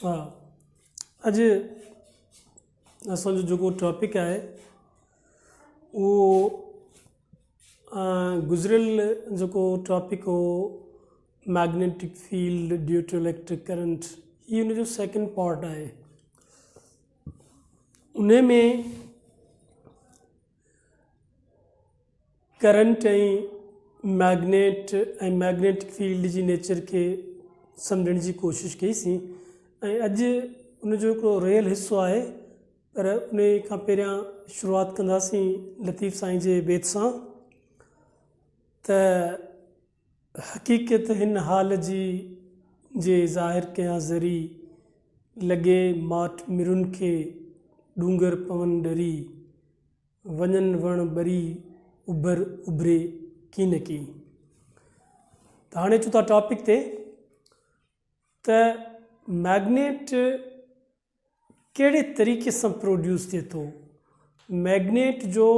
हा अॼु असांजो जेको टॉपिक आहे उहो गुज़िरियल जेको टॉपिक हो magnetic field due to electric current, हीअ हुनजो सेकेंड पार्ट आहे। उन में करंट ऐं मैग्नेटिक फील्ड जी नेचर खे सम्झण जी कोशिशि कईसीं ऐं अॼु उनजो हिकिड़ो रियल हिसो आहे, पर उन खां पहिरियां शुरूआति कंदासीं लतीफ़ साईं जे बैत सां त हक़ीक़त हिन हाल जी जे ज़ाहिर कयां ज़री लॻे माठ मिरुनि खे डूंगर पवन डरी वञनि वण ॿरी उभरे की न की। त हाणे अचूं था टॉपिक ते त मैग्नेट कहिड़े तरीक़े सां प्रोड्यूस थिए थो। मैग्नेट जो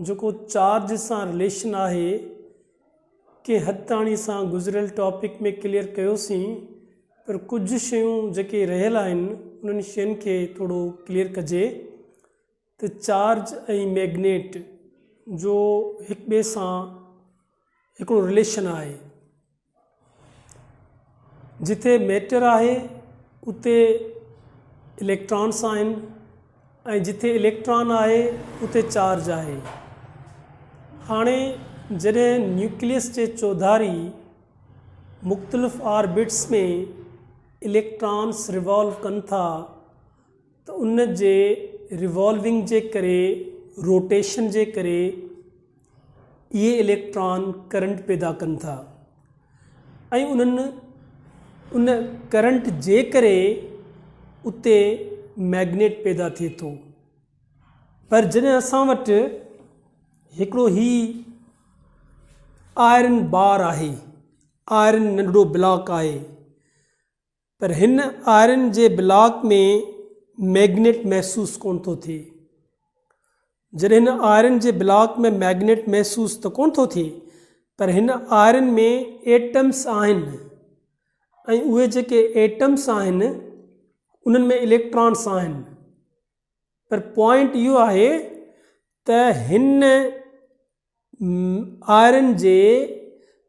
जेको चार्ज सां रिलेशन आहे के हद ताणी सां गुज़िरियल टॉपिक में क्लियर कयोसीं, पर कुझु शयूं जेके रहियल आहिनि उन्हनि शयुनि खे थोरो क्लियर कजे त चार्ज ऐं मैग्नेट जो हिक ॿिए सां हिकिड़ो रिलेशन आहे। जिथे मैटर आहे उते इलेक्ट्रॉन्स आहिनि ऐं जिथे इलेक्ट्रॉन आहे उते चार्ज आहे। हाणे जॾहिं न्यूक्लियस जे चौधारी मुख़्तलिफ़ ऑर्बिट्स में इलेक्ट्रॉन्स रिवॉल्व कनि था त उन जे रिवॉल्विंग जे करे, रोटेशन जे करे इहे इलेक्ट्रॉन करंट पैदा कनि था ऐं उन करंट जे करे उते मैग्नेट पैदा थिए थो। पर जॾहिं असां वटि हिकिड़ो ही आयरन बार आहे, आयरन नंढड़ो ब्लॉक आहे, पर हिन आयरन जे ब्लॉक में मैग्नेट महसूस कोन थो थिए। जॾहिं हिन आयरन जे ब्लॉक में मैग्नेट महसूस त कोन थो थिए, पर हिन आयरन में एटम्स आहिनि ऐं उहे जेके एटम्स आहिनि उन्हनि में इलेक्ट्रॉन्स आहिनि। पर पॉइंट इहो आहे त हिन आयरन जे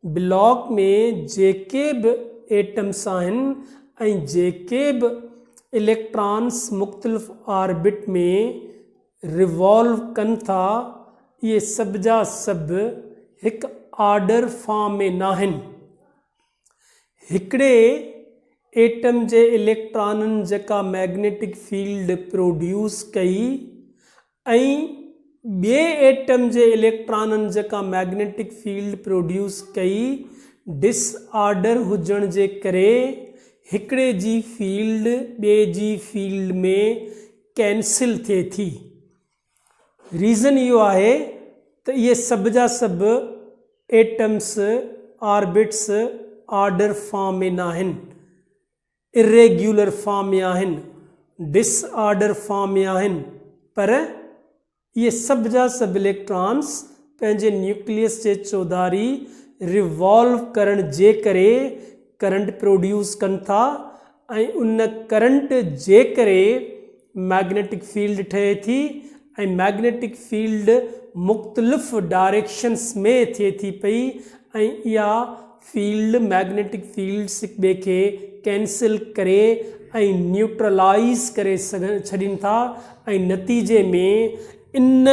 ब्लॉक में जेके बि एटम्स आहिनि ऐं जेके बि इलेक्ट्रॉन्स मुख़्तलिफ़ ऑर्बिट में रिवॉल्व कनि था, इहे सभ जा सभु हिकु ऑर्डर फॉर्म में न आहिनि। हिकिड़े एटम जे इलेक्ट्रॉननि जेका मैग्नेटिक फील्ड प्रोड्यूस कई ऐं ॿिए एटम जे इलेक्ट्रॉननि जेका मैग्नेटिक फील्ड प्रोड्यूस कई, डिसऑर्डर हुजण जे करे हिकिड़े जी फील्ड ॿिए जी फील्ड में कैंसिल थिए थी। रीज़न इहो आहे त इहे सभ जा सभु एटम्स ऑर्बिट्स ऑर्डर फॉर्म में न आहिनि, इरेग्युलर फॉर्म में आहिनि, डिसऑर्डर फॉर्म में आहिनि, पर इहे सभ जा सभु इलेक्ट्रॉन्स पंहिंजे न्यूक्लियस जे चौधारी रिवॉल्व करण जे करे करंट प्रोड्यूस कनि था ऐं उन करंट जे करे मैग्नेटिक फील्ड ठहे थी ऐं मैग्नेटिक फील्ड मुख़्तलिफ़ डायरेक्शन्स में थिए थी पई ऐं इहा फील्ड मैग्नेटिक फील्ड्स हिक ॿिए खे कैंसिल करे ऐं न्यूट्रलाइज़ करे छॾीनि था ऐं नतीजे में इन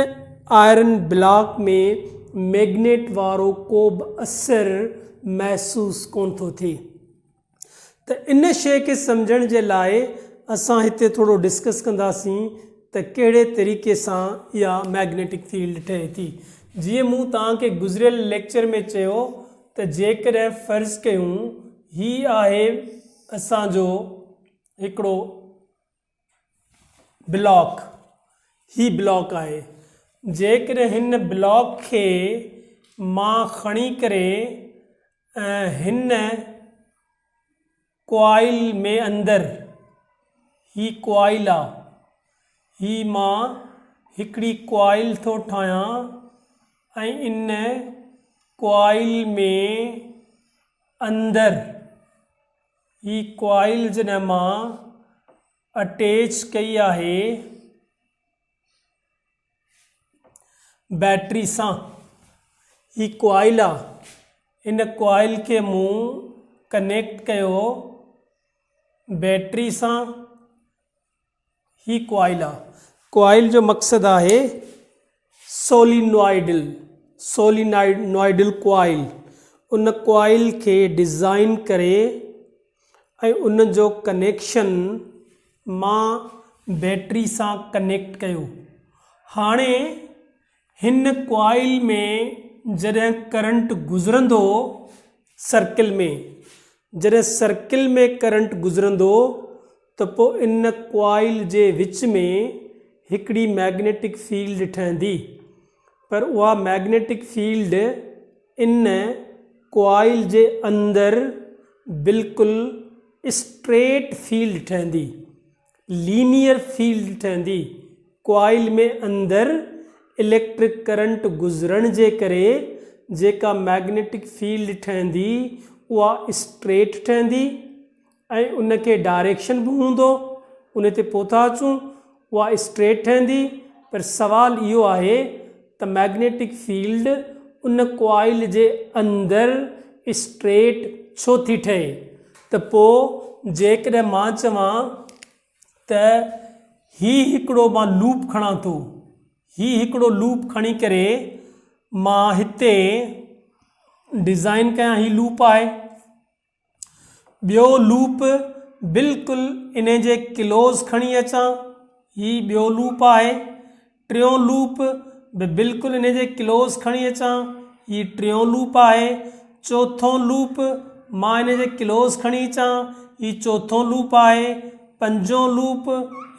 आयरन ब्लॉक में मैग्नेट वारो को बि असरु महसूस कोन थो थिए। त इन शइ खे सम्झण जे लाइ असां हिते थोरो डिस्कस कंदासीं त कहिड़े तरीक़े सां इहा मैग्नेटिक फील्ड ठहे थी। जीअं मूं तव्हांखे गुज़िरियल लेक्चर में चयो त जेकॾहिं फ़र्ज़ु कयूं ही आहे असांजो हिकिड़ो ब्लॉक, ही ब्लॉक आहे, जेकॾहिं हिन ब्लॉक खे मां खणी करे हिन कॉइल में अंदरि, ही कॉइल आहे, ही मां हिकिड़ी कॉइल थो ठाहियां ऐं इन कॉइल में अंदरि ही कॉइल जॾहिं मां अटैच कई आहे बैटरी सां। ही कॉइल आहे, इन कॉइल खे मूं कनेक्ट कयो बैटरी सां। ही कॉइल आहे, कॉइल जो मक़सदु आहे सोलिनॉइडल कॉइल। उन कॉइल खे डिज़ाइन करे ऐं उन जो कनेक्शन मां बैटरी सां कनेक्ट कयो। हाणे हिन कॉइल में जॾहिं करंट गुज़रंदो सर्किल में, जॾहिं सर्किल में करंट गुज़रंदो त पोइ इन कॉइल जे विच में हिकिड़ी मैग्नेटिक फील्ड ठहंदी, पर उहा मैग्नेटिक फील्ड इन कॉइल जे अंदरि बिल्कुलु स्ट्रेट फील्ड ठहंदी, लीनियर फील्ड ठहंदी। कॉइल में अंदरि इलेक्ट्रिक करंट गुज़रण जे करे जेका मैग्नेटिक फील्ड ठहंदी उहा स्ट्रेट ठहंदी ऐं उनखे डायरेक्शन बि हूंदो, उन ते पोइ था अचूं, उहा स्ट्रेट ठहंदी। पर सुवालु इहो आहे त मैग्नेटिक फील्ड उन कॉइल जे अंदरि स्ट्रेट छो थी ठहे। त पोइ जेकॾहिं मां चवां त हिकिड़ो मां लूप खणां थो, हिकिड़ो लूप खणी करे मां हिते डिज़ाइन कयां, ही लूप आहे, ॿियो लूप बिल्कुलु इन जे क्लोज़ खणी अचां, ही ॿियो लूप आहे, टियों लूप बिल्कुलु इन जे क्लोज़ खणी अचां, ही टियों लूप आहे, चौथों लूप मां इन जे क्लोज़ खणी अचां, ही चौथों लूप आहे, पंजों लूप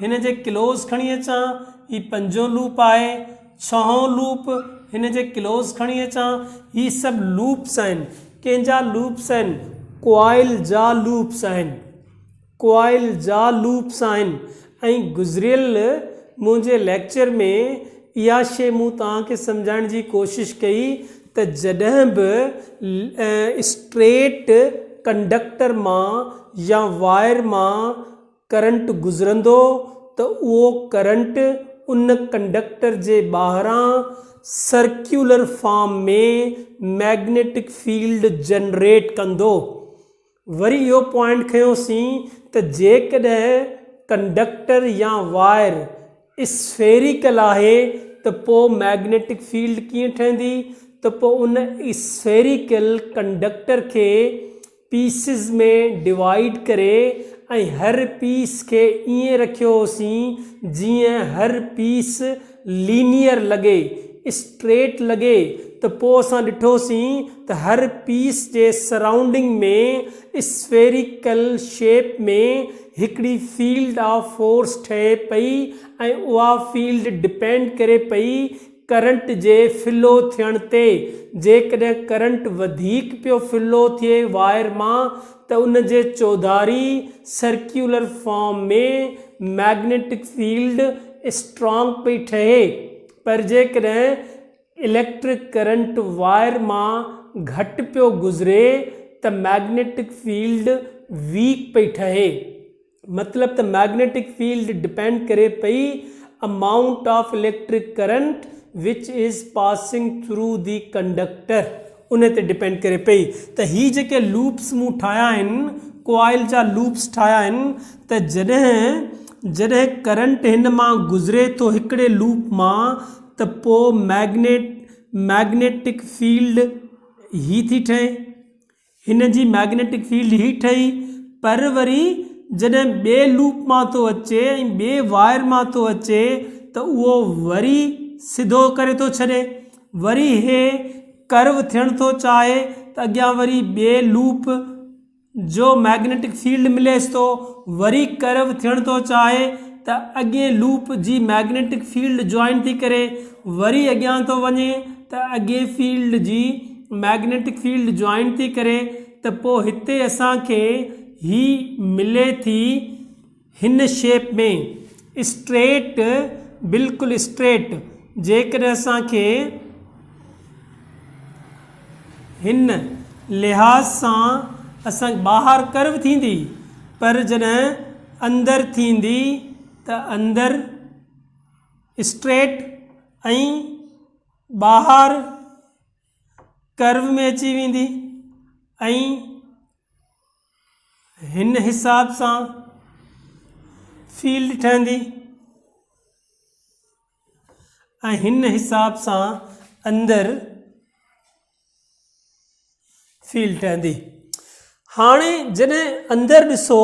हिन जे क्लोज़ खणी अचां, ही पंजों लूप आहे, छहों लूप हिन जे क्लोज़ खणी अचां। ही सभु लूप्स आहिनि। कंहिंजा लूप्स आहिनि? कॉइल जा लूप्स आहिनि, कॉइल जा लूप्स आहिनि। ऐं गुज़िरियल मुंहिंजे लेक्चर में इहा शइ मूं तव्हांखे सम्झाइण जी कोशिशि कई त जॾहिं बि स्ट्रेट कंडक्टर मां या वायर मां करंट गुज़रंदो त उहो करंट उन कंडक्टर जे ॿाहिरां सर्क्यूलर फॉर्म में मैग्नेटिक फील्ड जनरेट कंदो। वरी इहो पॉइंट खयोंसीं त जेकॾहिं कंडक्टर या वायर स्फेरिकल आहे त पोइ मैग्नेटिक फील्ड कीअं ठहंदी? त पोइ उन स्फेरिकल कंडक्टर खे पीसिस में डिवाइड करे ऐं हर पीस खे ईअं रखियोसीं जीअं हर पीस लीनियर लॻे, स्ट्रेट लॻे। त पोइ असां ॾिठोसीं त हर पीस जे सराउंडिंग में स्फेरिकल शेप में हिकिड़ी फील्ड ऑफ फोर्स ठहे पई ऐं उहा फील्ड डिपेंड करे पई करंट जे फ्लो थियण ते। जेकॾहिं करंट वधीक पियो फ्लो थिए वायर मां त उन जे चौधारी सर्क्यूलर फॉर्म में मैग्नेटिक फील्ड स्ट्रॉन्ग पई ठहे। पर जेकॾहिं इलेक्ट्रिक करंट वायर मां घटि पियो गुज़रे त मैग्नेटिक फील्ड वीक पई ठहे। मतिलबु त मैग्नेटिक फील्ड डिपेंड करे पई amount of electric current which is passing through the conductor, उन ते डिपेंड करे पई। त ही जेके लूप्स मूं ठाहिया आहिनि, कॉइल जा लूप्स ठाहिया आहिनि, त जॾहिं करंट हिन मां गुज़रे थो हिकिड़े लूप मां त पोइ मैग्नेटिक फील्ड ही थी ठहे, हिन जी मैग्नेटिक फील्ड ही ठही। पर वरी जॾहिं ॿिए लूप मां थो अचे ऐं ॿिए वायर मां थो अचे त उहो वरी सिधो करे थो छॾे, वरी हे कर्व थियण थो चाहे त अॻियां वरी ॿिए लूप जो मैग्नेटिक फील्ड मिलेसि थो, वरी कर्व थियण थो चाहे त अॻे लूप जी मैग्नेटिक फील्ड जॉइन थी करे वरी अॻियां थो वञे त अॻे फील्ड जी मैग्नेटिक फील्ड जॉइन थी करे। त पोइ हिते असांखे ही मिले थी हिन शेप में स्ट्रेट, बिल्कुलु स्ट्रेट। जेकॾहिं असांखे हिन लिहाज़ सां असां ॿाहिरि कर्व थींदी, पर जॾहिं अंदर थींदी त अंदर स्ट्रेट ऐं ॿाहिरि कर्व में अची वेंदी ऐं हिन हिसाब सां फील्ड ठहंदी ऐं हिन हिसाब सां अंदर फील्ड ठहंदी। हाणे जॾहिं अंदर ॾिसो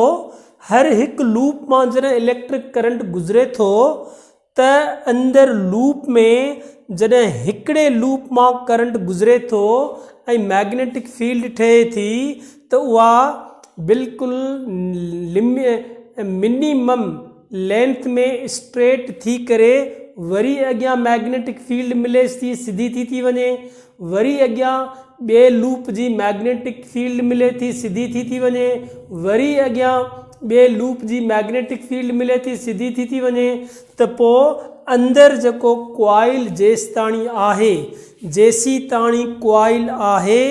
हर हिकु लूप मां जॾहिं इलेक्ट्रिक करंट गुज़रे थो त अंदर लूप में जॾहिं हिकिड़े लूप मां करंट गुज़रे थो ऐं मैग्नेटिक फील्ड ठहे थी त उहा बिल्कुलु मिनिमम लेंथ में स्ट्रेट थी करे वरी अॻियां मैग्नेटिक फील्ड मिलेसि थी सिधी थी वञे, वरी अॻियां ॿिए लूप जी मैग्नेटिक फील्ड मिले थी सिधी थी वञे, वरी अॻियां ॿिए लूप जी मैग्नेटिक फील्ड मिले थी सिधी थी वञे त पोइ अंदर जेको क्वाइल जेसि ताणी आहे जेसी ताणी क्वाइल आहे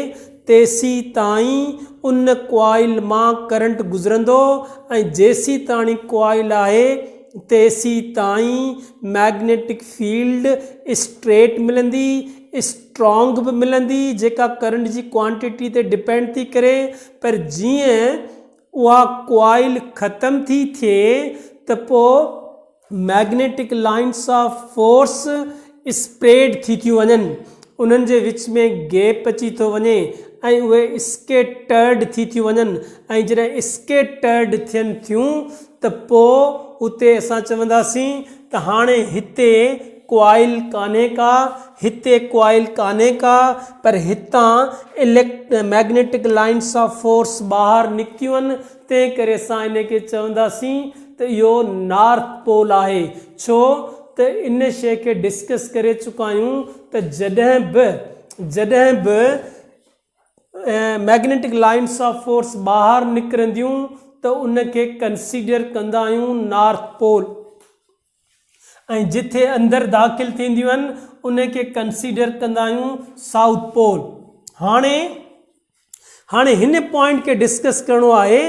तेसी ताईं उन क्वाइल मां करंट गुज़रंदो ऐं जेसी ताणी क्वाइल आहे तेसी ताईं मैग्नेटिक फील्ड स्ट्रेट मिलंदी, स्ट्रॉन्ग बि मिलंदी जेका करंट जी क्वांटिटी ते डिपेंड थी करे। पर जीअं उहा क्वाइल ख़तम थी थिए त पोइ magnetic lines of force spread थी थियूं वञनि, उन्हनि जे विच में गैप अची थो वञे ऐं उहे स्केटर्ड थी थियूं वञनि ऐं जॾहिं स्केटर्ड थियनि थियूं त पोइ उते असां चवंदासीं त हाणे हिते क्वाइल कान्हे का, हिते क्वाइल कान्हे का, पर हितां मैग्नेटिक लाइन्स ऑफ फोर्स ॿाहिरि निकितियूं आहिनि, तंहिं करे असां इन खे चवंदासीं त इहो नॉर्थ पोल आहे। छो त इन शइ खे डिस्कस करे चुका आहियूं त जॾहिं बि मैग्नेटिक लाइन्स ऑफ फोर्स ॿाहिरि निकिरंदियूं त उनखे कंसीडर कंदा आहियूं नॉर्थ पोल ऐं जिथे अंदरि दाख़िल थींदियूं आहिनि उनखे कंसीडर कंदा आहियूं साउथ पोल। हाणे हिन पॉइंट खे डिस्कस करिणो आहे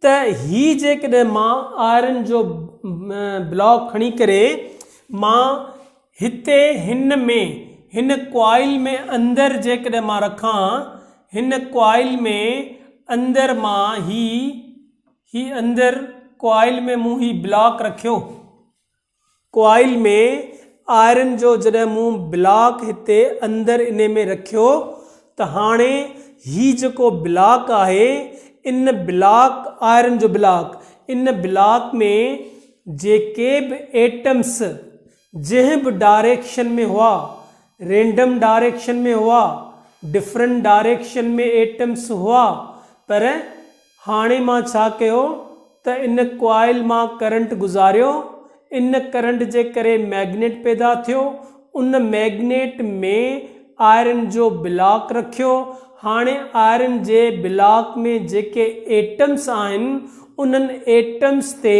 त ही जेकॾहिं मां आयरन जो ब्लॉक खणी करे मां हिते हिन क्वाइल में अंदरि जेकॾहिं मां रखां, हिन क्वाइल में अंदरि मां ही अंदरि क्वाइल में मूं ही ब्लॉक रखियो, क्वाइल में आयरन जो जॾहिं मूं ब्लॉक हिते अंदरि इन में रखियो त हाणे ही जेको ब्लॉक आहे इन ब्लॉक आयरन जो ब्लॉक इन ब्लॉक में जेके बि एटम्स जंहिं बि डायरेक्शन में हुआ, रेंडम डायरेक्शन में हुआ, डिफरेंट डायरेक्शन में एटम्स हुआ, पर हाणे मां छा कयो त इन क्वाइल मां करंट गुज़ारियो, इन करंट जे करे मैग्नेट पैदा थियो, उन मैग्नेट में आयरन जो ब्लॉक रखियो। हाणे आयरन जे ब्लॉक में जेके एटम्स आहिनि उन्हनि एटम्स ते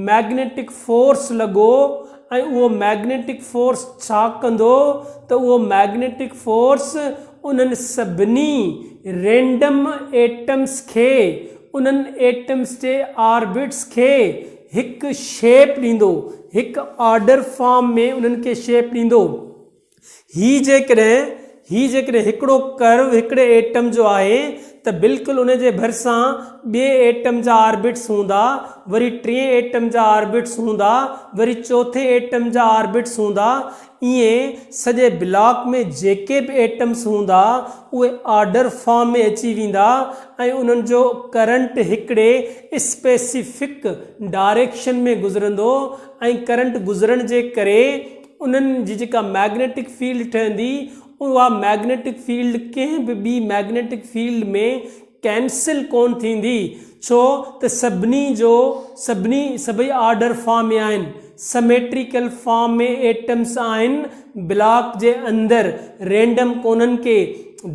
मैग्नेटिक फोर्स लॻो ऐं उहो मैग्नेटिक फोर्स छा कंदो त उहो मैग्नेटिक फोर्स उन्हनि सभिनी रेंडम एटम्स खे, उन्हनि एटम्स जे ऑर्बिट्स खे हिकु शेप ॾींदो, हिकु ऑर्डर फॉर्म में उन्हनि खे शेप ॾींदो। ही जेकॾहिं हिकिड़ो कर्व हिकिड़े एटम जो आहे त बिल्कुलु उन जे भरिसां ॿिए एटम जा ऑर्बिट्स हूंदा, वरी टे एटम जा ऑर्बिट्स हूंदा, वरी चौथे एटम जा ऑर्बिट्स हूंदा। ईअं सॼे ब्लॉक में जेके बि एटम्स हूंदा उहे ऑर्डर फॉर्म में अची वेंदा ऐं उन्हनि जो करंट हिकिड़े स्पेसिफिक डायरेक्शन में गुज़रंदो ऐं करंट गुज़रण जे करे उन्हनि जी जेका मैग्नेटिक फील्ड ठहंदी उहा मैग्नेटिक फील्ड कंहिं बि ॿी मैग्नेटिक फील्ड में कैंसिल कोन थींदी। छो त सभई ऑर्डर फॉर्म में आहिनि, समेट्रिकल फॉर्म में एटम्स आहिनि ब्लॉक जे अंदरि, रेंडम कोन्हनि के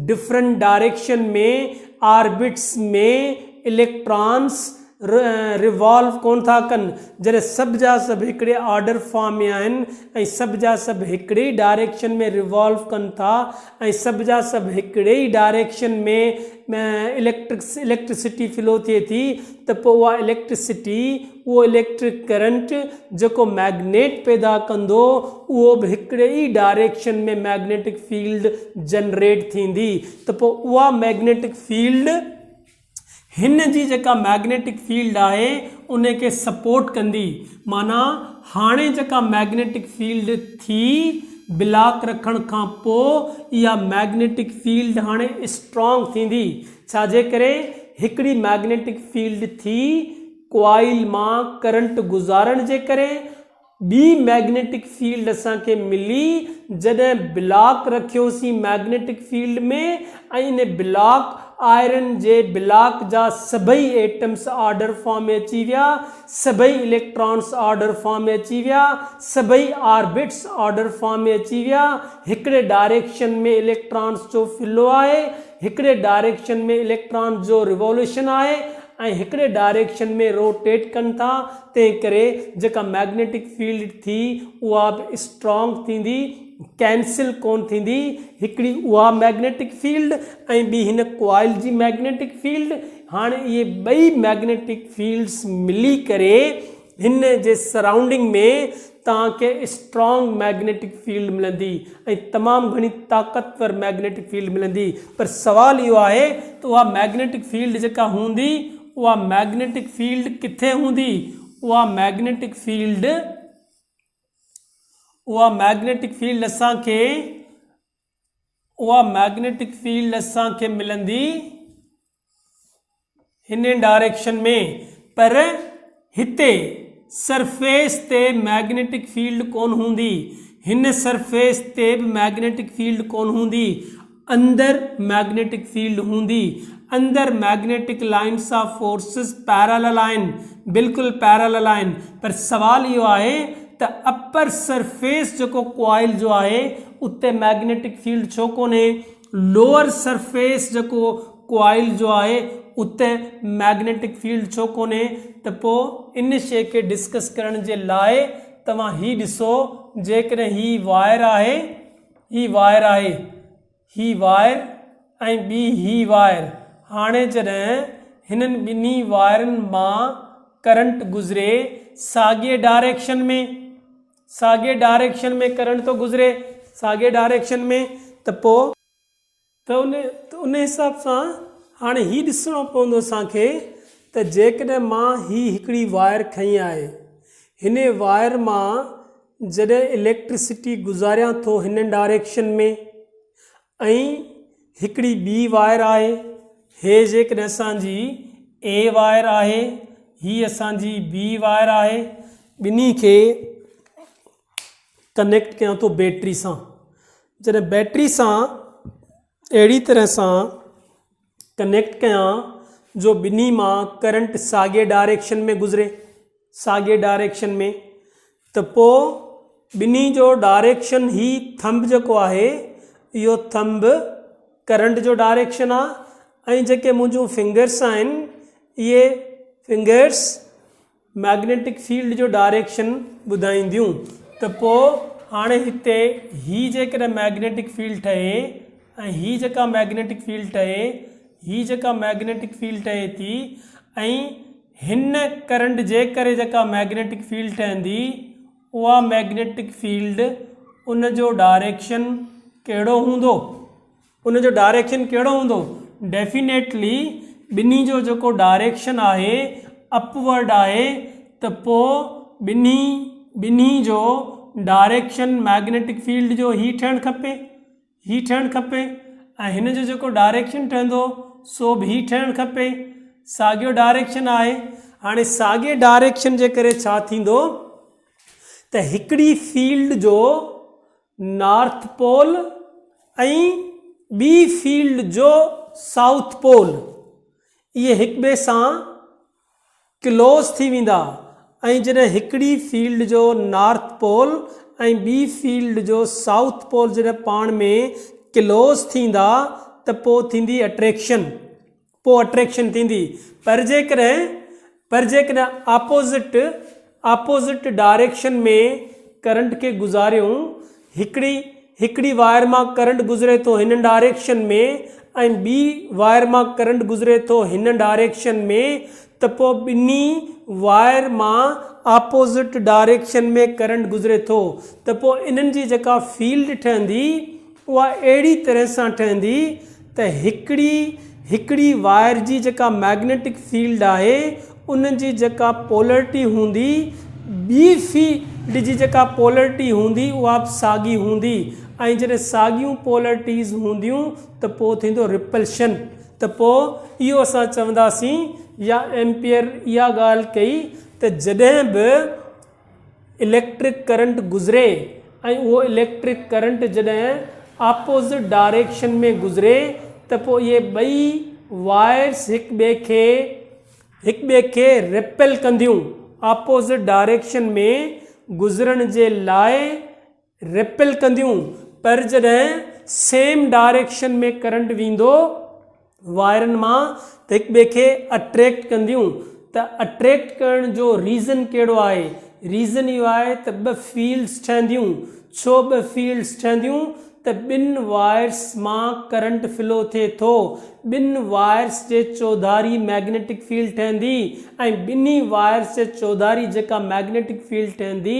डिफरेंट डायरेक्शन में ऑर्बिट्स में इलेक्ट्रॉन्स रिवॉल्व कोन था कनि, जॾहिं सभु जा सभु हिकिड़े ऑर्डर फॉर्म में आहिनि ऐं सभु जा सभु हिकिड़े ई डायरेक्शन में रिवॉल्व कनि था ऐं सभु जा सभु हिकिड़े ई डायरेक्शन में इलेक्ट्रिसिटी फ्लो थिए थी, त पोइ उहा इलेक्ट्रिसिटी, उहो इलेक्ट्रिक करंट जेको मैग्नेट पैदा कंदो, उहो बि हिकिड़े ई डायरेक्शन में मैग्नेटिक फील्ड जनरेट थींदी। त पोइ उहा मैग्नेटिक फील्ड, हिन जी जेका मैग्नेटिक फील्ड आहे उन खे सपोर्ट कंदी। माना हाणे जेका मैग्नेटिक फील्ड थी ब्लॉक रखण खां पोइ इहा मैग्नेटिक फील्ड हाणे स्ट्रॉन्ग थींदी। छाजे करे? हिकिड़ी मैग्नेटिक फील्ड थी कॉइल मां करंट गुज़ारण जे करे, ॿी मैग्नेटिक फील्ड असांखे मिली जॾहिं ब्लॉक रखियोसीं मैग्नेटिक फील्ड में, ऐं इन ब्लॉक आयरन जे ब्लॉक जा सभई एटम्स ऑर्डर फॉर्म में अची विया, सभई इलेक्ट्रॉन्स ऑर्डर फॉर्म में अची विया, सभई ऑर्बिट्स ऑर्डर फॉर्म में अची विया। हिकिड़े डायरेक्शन में इलेक्ट्रॉन्स जो फ्लो आहे, हिकिड़े डायरेक्शन में इलेक्ट्रॉन जो रिवोल्यूशन आहे ऐं हिकिड़े डायरेक्शन में रोटेट कनि था। तंहिं करे जेका मैग्नेटिक फील्ड थी उहा बि स्ट्रॉन्ग थींदी, कैंसिल कोन थींदी। हिकिड़ी उहा मैग्नेटिक फील्ड ऐं ॿी हिन कॉइल जी मैग्नेटिक फील्ड। हाणे इहे ॿई मैग्नेटिक फील्ड्स मिली करे हिन जे सराउंडिंग में तव्हांखे स्ट्रॉन्ग मैग्नेटिक फील्ड मिलंदी ऐं तमामु घणी ताक़तवर मैग्नेटिक फील्ड मिलंदी। पर सवाल इहो आहे त उहा मैग्नेटिक फील्ड जेका हूंदी, उहा मैग्नेटिक फील्ड किथे हूंदी? उहा मैग्नेटिक फील्ड असांखे मिलंदी हिन डायरेक्शन में, पर हिते सरफेस ते मैग्नेटिक फील्ड कोन हूंदी, हिन सरफेस ते बि मैग्नेटिक फील्ड कोन हूंदी, अंदर मैग्नेटिक फील्ड हूंदी। अंदर magnetic lines of forces parallel आहिनि, बिल्कुलु पैरेलल आहिनि। पर सवाल इहो आहे त अपर सरफेस जेको कॉइल जो आहे उते मैग्नेटिक फील्ड छो कोन्हे? लोअर सरफेस जेको कॉइल जो आहे उते मैग्नेटिक फील्ड छो कोन्हे? त पोइ इन शइ खे डिस्कस करण जे लाइ तव्हां ही ॾिसो, जेकॾहिं ही वायर आहे, ही वायर ऐं ॿी ही वायर। हाणे जॾहिं हिननि ॿिन्ही वायरनि मां करंट गुज़रे साॻिए डायरेक्शन में करंट थो गुज़रे साॻिए डायरेक्शन में, त पोइ त उन हिसाब सां हाणे ही ॾिसणो पवंदो असांखे त जेकॾहिं मां हिकिड़ी वायर खई आहे, हिन वायर मां जॾहिं इलेक्ट्रिसिटी गुज़ारियां थो हिन डायरेक्शन में, ऐं हिकिड़ी ॿी वायर आहे, हे जेकॾहिं असांजी ए वायर आहे, ही असांजी बी वायर आहे, ॿिन्ही खे कनेक्ट कयां थो बैटरी सां। जॾहिं बैटरी सां अहिड़ी तरह सां कनेक्ट कयां जो ॿिन्ही मां करंट साॻिए डायरेक्शन में गुज़रे, साॻिए डायरेक्शन में, त पोइ ॿिन्ही जो डायरेक्शन ही थंब जेको आहे, इहो थंब करंट जो डायरेक्शन आहे ऐं जेके मुंहिंजूं फिंगर्स आहिनि, इहे फिंगर्स मैग्नेटिक फील्ड जो डायरेक्शन ॿुधाईंदियूं। त पोइ हाणे हिते ही जेकॾहिं मैग्नेटिक फील्ड ठहे ऐं ही जेका मैग्नेटिक फील्ड ठहे थी, ऐं हिन करंट जे करे जेका मैग्नेटिक फील्ड ठहंदी, उहा मैग्नेटिक फील्ड उन जो डायरेक्शन कहिड़ो हूंदो? डेफिनेटली ॿिन्ही जो जेको डायरेक्शन आहे अपवर्ड आहे, त पोइ ॿिन्ही जो डायरेक्शन मैग्नेटिक फील्ड जो ही ठहणु खपे ऐं हिन जो जेको डायरेक्शन ठहंदो सो बि ही ठहणु खपे, साॻियो डायरेक्शन आहे। हाणे साॻिए डायरेक्शन जे करे छा थींदो त हिकिड़ी फील्ड जो नॉर्थ पोल ऐं ॿी फील्ड जो साउथ पोल, इहे हिक ॿिए सां क्लोज थी वेंदा, ऐं जॾहिं हिकिड़ी फील्ड जो नॉर्थ पोल ऐं ॿी फील्ड जो साउथ पोल जॾहिं पाण में क्लोज थींदा त पोइ थींदी अट्रैक्शन, थींदी। पर पर जेकॾहिं आपोज़िट डायरेक्शन में करंट के गुज़ारियूं, हिकिड़ी वायर मां करंट गुज़रे थो हिन डायरेक्शन में ऐं ॿी वायर मां करंट गुज़रे थो हिन डायरेक्शन में, त पोइ ॿिन्ही वायर मां आपोज़िट डायरेक्शन में करंट गुज़रे थो, त पोइ इन्हनि जी जेका फील्ड ठहंदी उहा अहिड़ी तरह सां ठहंदी त हिकिड़ी वायर जी जेका मैग्नेटिक फील्ड आहे उन जी जेका पोलरिटी हूंदी, ॿी फील्ड जी जेका पोलरिटी हूंदी उहा बि साॻी हूंदी, ऐं जॾहिं साॻियूं पोलरिटीज़ हूंदियूं त पोइ थींदो रिपल्शन। त पोइ इहो असां चवंदासीं या एम्पियर इहा ॻाल्हि कई त जॾहिं बि इलेक्ट्रिक करंट गुज़रे ऐं उहो इलेक्ट्रिक करंट जॾहिं आपोज़िट डायरेक्शन में गुज़रे त पोइ इहे ॿई वायर्स हिक ॿिए खे रिपेल कंदियूं, आपोज़िट डायरेक्शन में गुज़रण जे लाइ रिपेल कंदियूं। पर जॾहिं सेम डायरेक्शन में करंट वेंदो वायरनि मां त हिक ॿिए खे अट्रैक्ट कंदियूं। त अट्रैक्ट करण जो रीज़न कहिड़ो आहे? रीज़न इहो आहे त ॿ फील्ड्स ठहंदियूं। छो ॿ फील्ड्स ठहंदियूं? त ॿिनि वायर्स मां करंट फ्लो थिए थो, ॿिनि वायर्स जे चौधारी मैग्नेटिक फील्ड ठहंदी ऐं ॿिन्ही वायर्स जे चौधारी जेका मैग्नेटिक फील्ड ठहंदी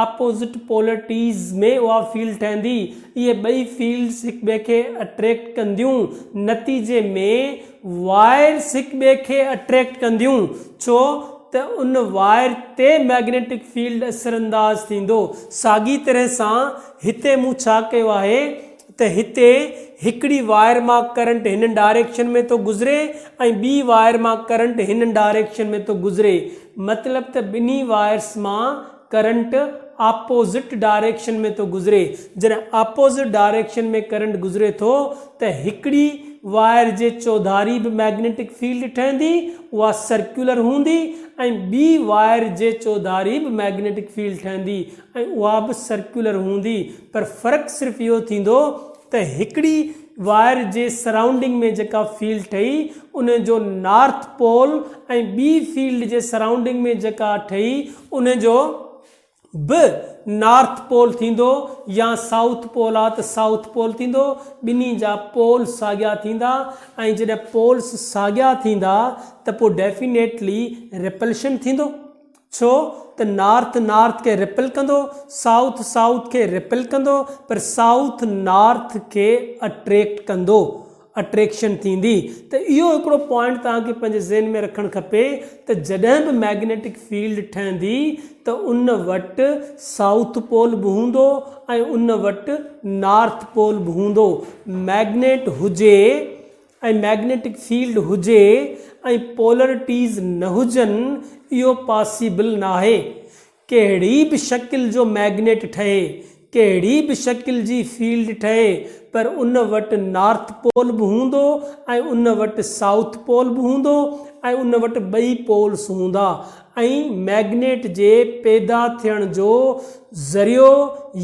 आपोज़िट पोलरिटीज़ में उहा फील्ड ठहंदी। इहे ॿई फील्ड्स हिक ॿिए खे अट्रैक्ट कंदियूं, नतीजे में वायर्स हिक ॿिए खे अट्रैक्ट कंदियूं। छो त उन वायर ते मैग्नेटिक फील्ड असरअंदाज थींदो। साॻी तरह सां हिते मूं छा कयो आहे त हिते हिकिड़ी वायर मां करंट हिन डायरेक्शन में थो गुज़रे ऐं ॿी वायर मां करंट हिन डायरेक्शन में थो गुज़रे, मतिलब त ॿिन्ही वायर्स मां करंट आपोज़िट डायरेक्शन में थो गुज़रे। जॾहिं आपोज़िट डायरेक्शन में करंट गुज़रे थो त हिकिड़ी वायर जे चौधारी बि मैग्नेटिक फील्ड ठहंदी, उहा सर्कुलर हूंदी, ऐं ॿी वायर जे चौधारी बि मैग्नेटिक फील्ड ठहंदी ऐं उहा बि सर्कुलर हूंदी। पर फ़र्क़ु सिर्फ़ु इहो थींदो त हिकिड़ी वायर जे सराउंडिंग में जेका फील्ड ठही उन जो नॉर्थ पोल ऐं ॿी फील्ड जे सराउंडिंग में जेका ठही उन जो बि नॉर्थ पोल थींदो, या साउथ पोल आहे त साउथ पोल थींदो। ॿिन्ही जा पोल साॻिया थींदा ऐं जॾहिं पोल्स साॻिया थींदा त पोइ डेफिनेटली रिपल्शन थींदो। छो त नॉर्थ खे रिपेल कंदो, साउथ खे रिपेल कंदो, पर साउथ नॉर्थ खे अट्रैक्ट कंदो, अट्रैक्शन थींदी। त इहो हिकिड़ो पॉइंट तव्हांखे पंहिंजे ज़हन में रखणु खपे त जॾहिं बि मैग्नेटिक फील्ड ठहंदी त उन वटि साउथ पोल बि हूंदो ऐं उन वटि नॉर्थ पोल बि हूंदो। मैग्नेट हुजे ऐं मैग्नेटिक फील्ड हुजे ऐं पोलरिटीज़ न हुजनि, इहो पॉसिबल न आहे। कहिड़ी बि शकिल जो मैग्नेट ठहे, कहिड़ी बि शकिल जी फील्ड ठहे, पर उन वटि नॉर्थ पोल बि हूंदो ऐं उन वटि साउथ पोल बि हूंदो ऐं उन वटि ॿई पोल्स हूंदा। ऐं मैग्नेट जे पैदा थियण जो ज़रियो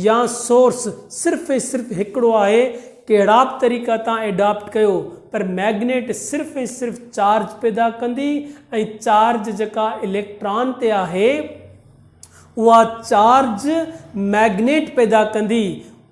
या सोर्स सिर्फ़ु ऐं सिर्फ़ु हिकिड़ो आहे। कहिड़ा बि तरीक़ा तव्हां एडॉप्ट कयो, पर मैग्नेट सिर्फ़ु ऐं सिर्फ़ु चार्ज पैदा कंदी ऐं चार्ज जेका इलेक्ट्रॉन ते आहे उहा चार्ज मैग्नेट पैदा कंदी।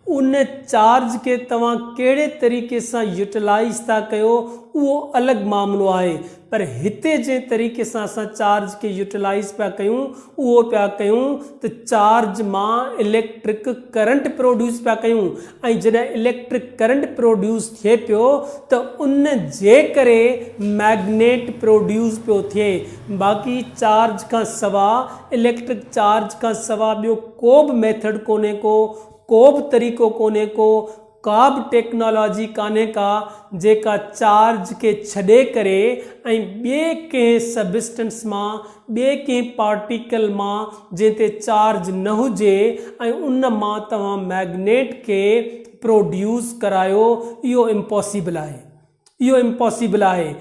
उन चार्ज के तव्हां कहिड़े तरीक़े सां यूटिलाइज़ था कयो उहो अलॻि मामिलो आहे, पर हिते जे तरीक़े सां असां चार्ज खे यूटिलाइज़ पिया कयूं उहो पिया कयूं त चार्ज मां इलेक्ट्रिक करंट प्रोड्यूस पिया कयूं। ऐं जॾहिं इलेक्ट्रिक करंट प्रोड्यूस थिए पियो त उन जे करे मैग्नेट प्रोड्यूस पियो थिए। बाक़ी चार्ज खां सवाइ, इलेक्ट्रिक चार्ज खां सवाइ ॿियो को बि मेथड कोन्हे को बि तरीक़ो कोन्हे का बि टेक्नोलॉजी कान्हे का जेका चार्ज खे छॾे करे ऐं ॿिए कंहिं सबस्टेंस मां, ॿिए कंहिं पार्टिकल मां जंहिं ते चार्ज न हुजे ऐं उन मां तव्हां मैग्नेट खे प्रोड्यूस करायो, इहो इम्पॉसिबल आहे। इहो इम्पॉसिबल आहे।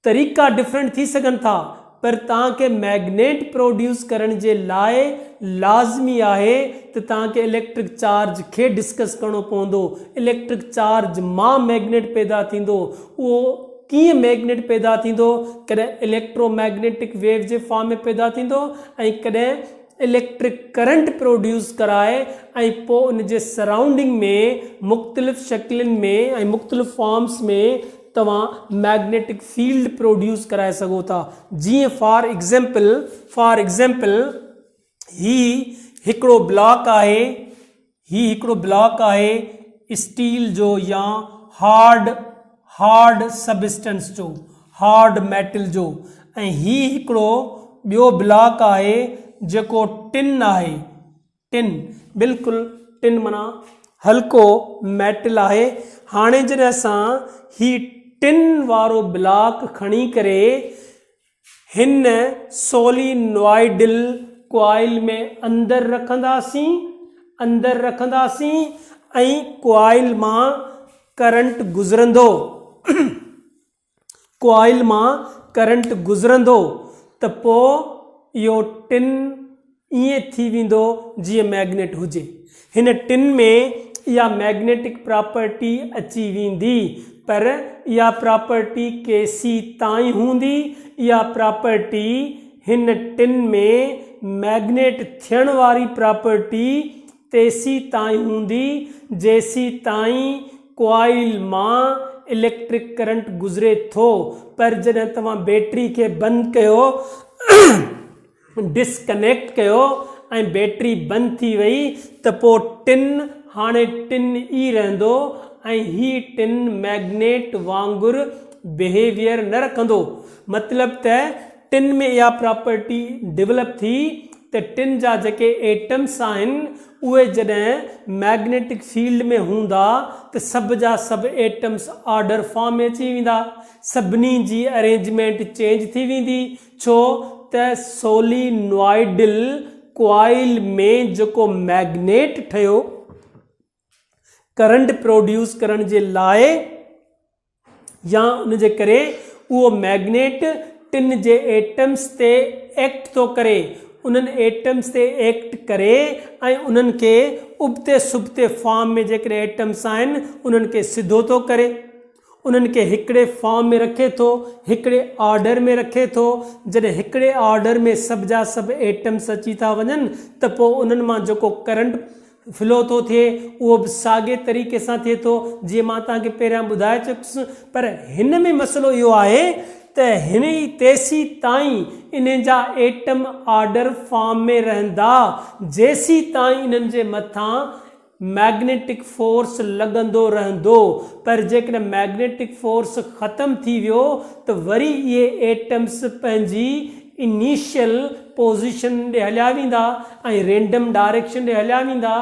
तरीक़ा डिफरेंट थी सघनि था, पर तव्हांखे मैग्नेट प्रोड्यूस करण जे लाइ लाज़मी आहे त तव्हांखे इलेक्ट्रिक चार्ज खे डिस्कस करणो पवंदो। इलेक्ट्रिक चार्ज मां मैग्नेट पैदा थींदो, उहो कीअं मैग्नेट पैदा थींदो, कॾहिं इलेक्ट्रोमैग्नेटिक वेव जे फॉर्म में पैदा थींदो ऐं कॾहिं इलेक्ट्रिक करंट प्रोड्यूस कराए ऐं पोइ उन जे सराउंडिंग में मुख़्तलिफ़ शकिलनि में ऐं मुख़्तलिफ़ फॉर्म्स में तव्हां मैग्नेटिक फील्ड प्रोड्यूस कराए सघो था। जीअं फॉर एग्ज़ाम्पल ही हिकिड़ो ब्लॉक आहे स्टील जो या हार्ड सबस्टेंस जो, हार्ड मेटल जो, ऐं ही हिकिड़ो ॿियो ब्लॉक आहे जेको टिन आहे। टिन बिल्कुलु टिन माना हल्को मेटल आहे। हाणे जॾहिं असां ही टिन वारो ब्लॉक खणी करे हिन सोलिनॉइडल कॉइल में अंदरि रखंदासीं ऐं कॉइल मां करंट गुज़रंदो त पोइ इहो टिन ईअं थी वेंदो जीअं मैग्नेट हुजे। हिन टिन में इहा मैग्नेटिक प्रॉपर्टी अची वेंदी, पर इहा प्रॉपर्टी केसी ताईं हूंदी, इहा प्रॉपर्टी हिन टिन में मैग्नेट थियण वारी प्रॉपर्टी तेसी ताईं हूंदी जेसी ताईं कॉइल मां इलेक्ट्रिक करंट गुज़रे थो। पर जॾहिं तव्हां बैटरी खे बंदि कयो, डिस्कनेक्ट कयो ऐं बैटरी बंदि थी वई त पोइ टिन हाणे टिन ई रहंदो ऐं ही टिन मैग्नेट वांगुरु बिहेवियर न रखंदो। मतिलबु त टिन में इहा प्रॉपर्टी डेवलप थी त टिन जा जेके एटम्स आहिनि उहे जॾहिं मैग्नेटिक फील्ड में हूंदा त सभ जा सभु एटम्स ऑर्डर फॉर्म में अची वेंदा, सभिनी जी अरेंजमेंट चेंज थी वेंदी। छो त सोलिनॉइडल कॉइल में जेको मैग्नेट ठहियो करंट प्रोड्यूस करण जे लाइ या उन जे करे उहो मैग्नेट टिन जे एटम्स ते एक्ट थो करे, उन्हनि एटम्स ते एक्ट करे ऐं उन्हनि खे उबते सुबते फॉर्म में जेकॾहिं एटम्स आहिनि उन्हनि खे सिधो थो करे, उन्हनि खे हिकिड़े फॉर्म में रखे थो, हिकिड़े ऑर्डर में रखे थो। जॾहिं हिकिड़े ऑर्डर में सभ जा सभु एटम्स अची था वञनि त पोइ उन्हनि मां जेको करंट फ्लो थो थिए उहो बि साॻे तरीक़े सां थिए थो जीअं मां तव्हांखे पहिरियां ॿुधाए चुकसि। पर हिन में मसइलो इहो आहे त हिन ई तेसी ताईं इन जा एटम ऑर्डर फॉर्म में रहंदा जेसी ताईं इन्हनि जे मथां मैग्नेटिक फोर्स लॻंदो रहंदो। पर जेकॾहिं मैग्नेटिक फोर्स ख़तम थी वियो त वरी इहे एटम्स पंहिंजी इनिशियल पोज़ीशन ॾे हलिया वेंदा ऐं रेंडम डायरेक्शन ॾे हलिया वेंदा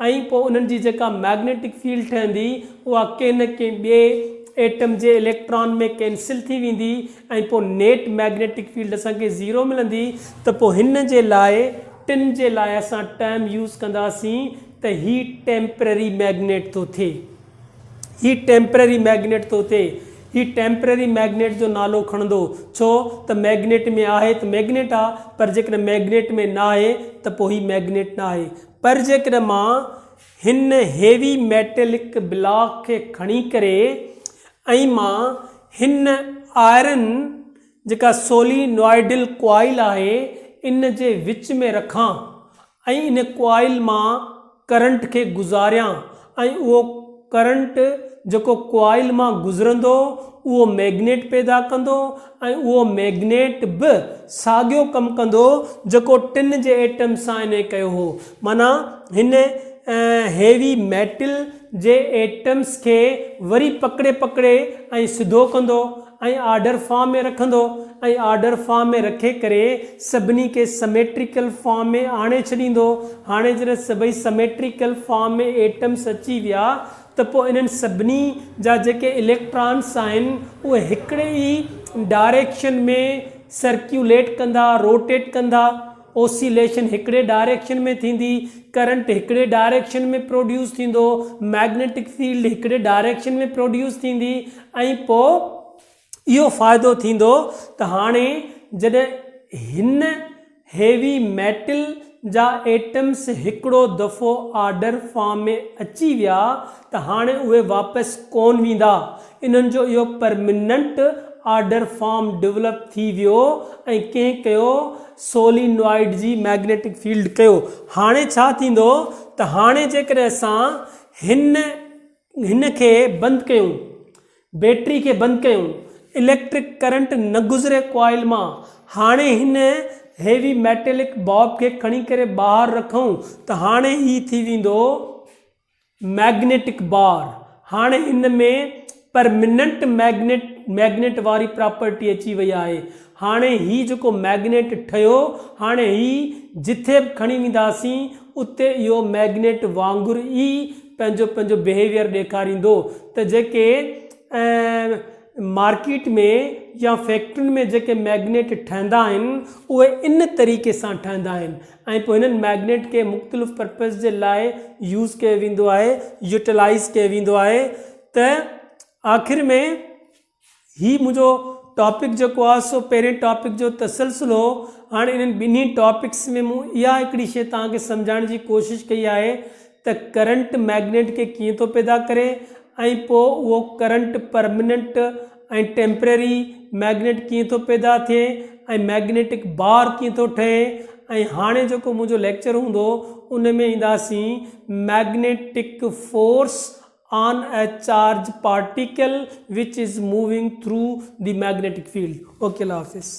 ऐं पोइ उन्हनि जी जेका मैग्नेटिक फील्ड ठहंदी उहा कंहिं न कंहिं ॿिए एटम जे इलेक्ट्रॉन में कैंसिल थी वेंदी ऐं पोइ नेट मैग्नेटिक फील्ड असांखे ज़ीरो मिलंदी। त पोइ हिन जे लाइ टिन जे लाइ असां टर्म यूज़ कंदासीं त ही टेम्पररी मैग्नेट थो थिए, ही टेम्पररी मैग्नेट थो थिए। ही टेम्पररी मैग्नेट जो नालो खणंदो छो त मैग्नेट में आहे त मैग्नेट आहे, पर जेकॾहिं मैग्नेट में न आहे त पोइ ही मैग्नेट न आहे। पर जेकॾहिं मां हिन हेवी मेटेलिक ब्लॉक खे खणी करे ऐं मां हिन आयरन जेका सोलिनॉइडल कॉइल आहे इन जे विच में रखां ऐं इन कॉइल मां करंट खे गुज़ारियां ऐं उहो करंट जेको कॉइल मां गुज़रंदो उहो मैग्नेट पैदा कंदो ऐं उहो मैग्नेट बि साॻियो कमु कंदो जेको टिन जे एटम सां इन कयो हो। माना हिन हेवी मेटल जे एटम्स खे वरी पकड़े ऐं सिधो कंदो ऐं ऑर्डर फॉर्म में रखंदो ऐं ऑर्डर फॉर्म में रखे करे सभिनी खे सिमेट्रिकल फॉर्म में आणे छॾींदो। हाणे जॾहिं सभई सिमेट्रिकल फॉर्म में एटम्स अची विया त पोइ इन्हनि सभिनी जा जेके इलेक्ट्रॉन्स आहिनि उहे हिकिड़े ई डायरेक्शन में सर्क्यूलेट कंदा, रोटेट कंदा, ओसिलेशन हिकिड़े डायरेक्शन में थींदी, करंट हिकिड़े डायरेक्शन में प्रोड्यूस थींदो, मैग्नेटिक फील्ड हिकिड़े डायरेक्शन में प्रोड्यूस थींदी ऐं पोइ इहो फ़ाइदो थींदो त हाणे जॾहिं हिन हेवी मेटल जा एटम्स हिकिड़ो दफ़ो ऑर्डर फॉर्म में अची विया त हाणे उहे वापसि कोन वेंदा। इन्हनि जो इहो परमनेंट ऑर्डर फॉर्म डेवलप थी वियो ऐं कंहिं कयो सोलिनॉइड जी मैग्नेटिक फील्ड कयो। हाणे छा थींदो त हाणे जेकॾहिं असां हिन खे बंदि कयूं, बैटरी खे बंदि कयूं, इलेक्ट्रिक करंट न गुज़रे कॉइल मां, हाणे हिन हेवी मेटेलिक बॉब खे खणी करे ॿाहिरि रखूं त हाणे ही थी वेंदो मैग्नेटिक बार। हाणे हिन में परमनेंट मैग्नेट वारी प्रॉपर्टी अची वई आहे। हाणे ही जेको मैग्नेट ठहियो, हाणे ही जिथे बि खणी वेंदासीं उते इहो मैग्नेट वांगुरु ई पंहिंजो बिहेवियर ॾेखारींदो। त जेके मार्केट में या फैक्ट्रियुनि में जेके मैग्नेट ठहंदा आहिनि उहे इन तरीक़े सां ठहंदा आहिनि ऐं पोइ हिननि मैग्नेट खे मुख़्तलिफ़ पर्पज़ जे लाइ यूज़ कयो वेंदो आहे, यूटिलाइज़ कयो वेंदो आहे। त आख़िर में ही मुंहिंजो टॉपिक जेको आहे सो पहिरें टॉपिक जो तसलसल हो। हाणे इन्हनि ॿिन्ही टॉपिक्स में मूं इहा हिकिड़ी शइ तव्हांखे सम्झाइण जी कोशिशि कई आहे त करंट मैग्नेट खे कीअं थो पैदा करे ऐं पोइ उहो करंट परमनेंट ऐं टेम्परेरी मैग्नेट कीअं थो पैदा थिए ऐं मैग्नेटिक बार कीअं थो ठहे। ऐं हाणे जेको मुंहिंजो लेक्चर हूंदो उन में ईंदासीं magnetic force on a charged particle which is moving through the magnetic field. Okay, Allah Hafiz.